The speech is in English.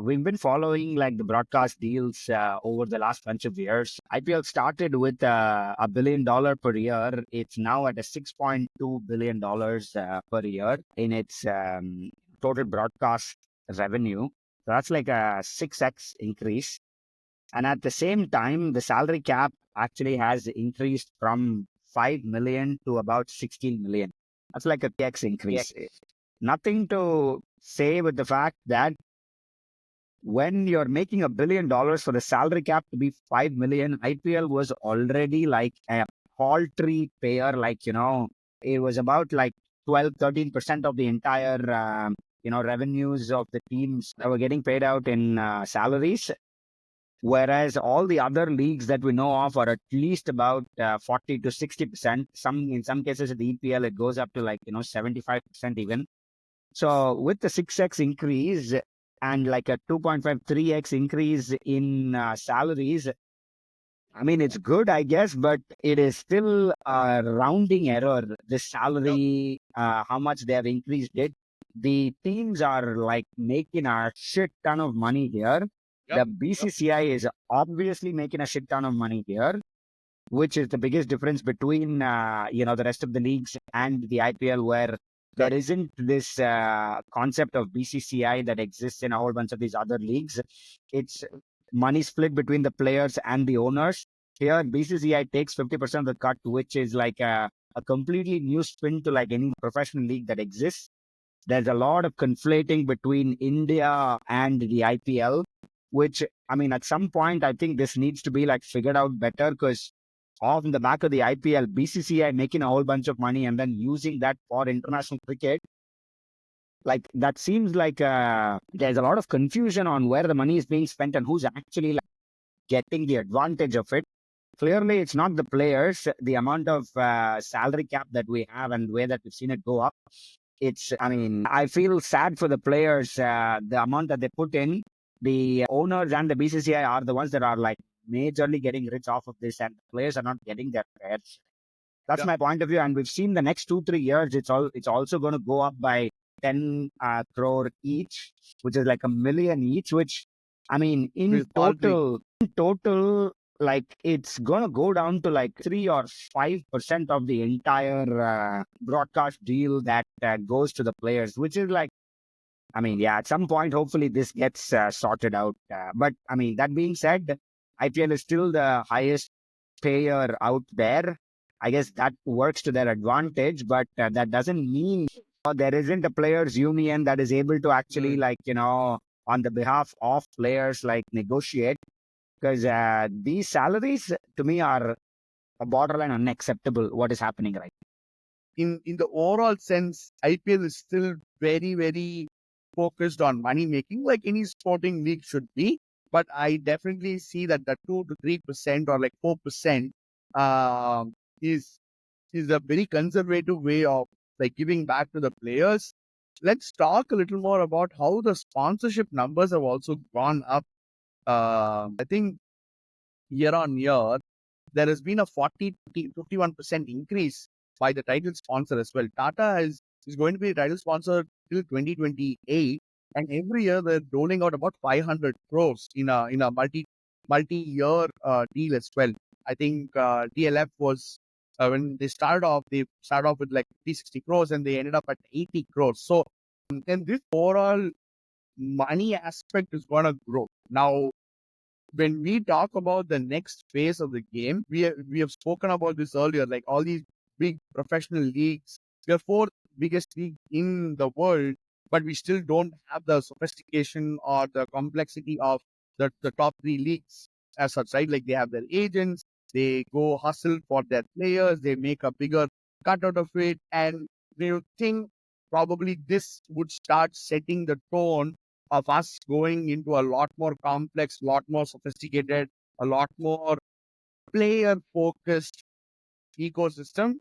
we've been following like the broadcast deals over the last bunch of years. IPL started with $1 billion per year. It's now at a $6.2 billion per year in its total broadcast revenue. So that's like a 6x increase. And at the same time, the salary cap actually has increased from 5 million to about 16 million. That's like a 3x increase. Nothing to say with the fact that when you're making $1 billion for the salary cap to be 5 million, IPL was already like a paltry payer, like, it was about like 12, 13% of the entire, revenues of the teams that were getting paid out in salaries. Whereas all the other leagues that we know of are at least about 40 to 60%. In some cases at the EPL, it goes up to like, 75% even. So with the 6x increase and like a 2.53x increase in salaries, I mean, it's good, I guess, but it is still a rounding error. The salary, how much they have increased it. The teams are like making a shit ton of money here. The BCCI is obviously making a shit ton of money here, which is the biggest difference between the rest of the leagues and the IPL, where there isn't this concept of BCCI that exists in a whole bunch of these other leagues. It's money split between the players and the owners. Here, BCCI takes 50% of the cut, which is like a completely new spin to like any professional league that exists. There's a lot of conflating between India and the IPL, which, I mean, at some point, I think this needs to be like figured out better, because off in the back of the IPL, BCCI making a whole bunch of money and then using that for international cricket, like that seems like there's a lot of confusion on where the money is being spent and who's actually like, getting the advantage of it. Clearly, it's not the players. The amount of salary cap that we have and the way that we've seen it go up, I mean, I feel sad for the players. The amount that they put in, the owners and the BCCI are the ones that are like majorly getting rich off of this, and the players are not getting their fares. That's my point of view. And we've seen the next 2, 3 years, it's also going to go up by 10 crore each, which is like a million each, which, I mean, in total, like it's going to go down to like 3 or 5% of the entire broadcast deal that goes to the players, which is like, I mean, yeah, at some point, hopefully this gets sorted out. But I mean, that being said, IPL is still the highest payer out there. I guess that works to their advantage, but that doesn't mean there isn't a players union that is able to actually like, on the behalf of players, like negotiate, because these salaries to me are a borderline unacceptable what is happening right in the overall sense, IPL is still very, very focused on money making, like any sporting league should be. But I definitely see that the 2 to 3% or like 4% is a very conservative way of like giving back to the players. Let's talk a little more about how the sponsorship numbers have also gone up. I think year on year, there has been a 51% increase by the title sponsor as well. Tata is going to be a title sponsor till 2028, and every year they're doling out about 500 crores in a multi-year deal as well. I think DLF was when they started off with like 360 crores and they ended up at 80 crores. So, and this overall money aspect is going to grow. Now, when we talk about the next phase of the game, we have spoken about this earlier, like all these big professional leagues. We are fourth biggest league in the world, but we still don't have the sophistication or the complexity of the top three leagues as such, right? Like they have their agents, they go hustle for their players, they make a bigger cut out of it, and they think probably this would start setting the tone of us going into a lot more complex, lot more sophisticated, a lot more player focused ecosystem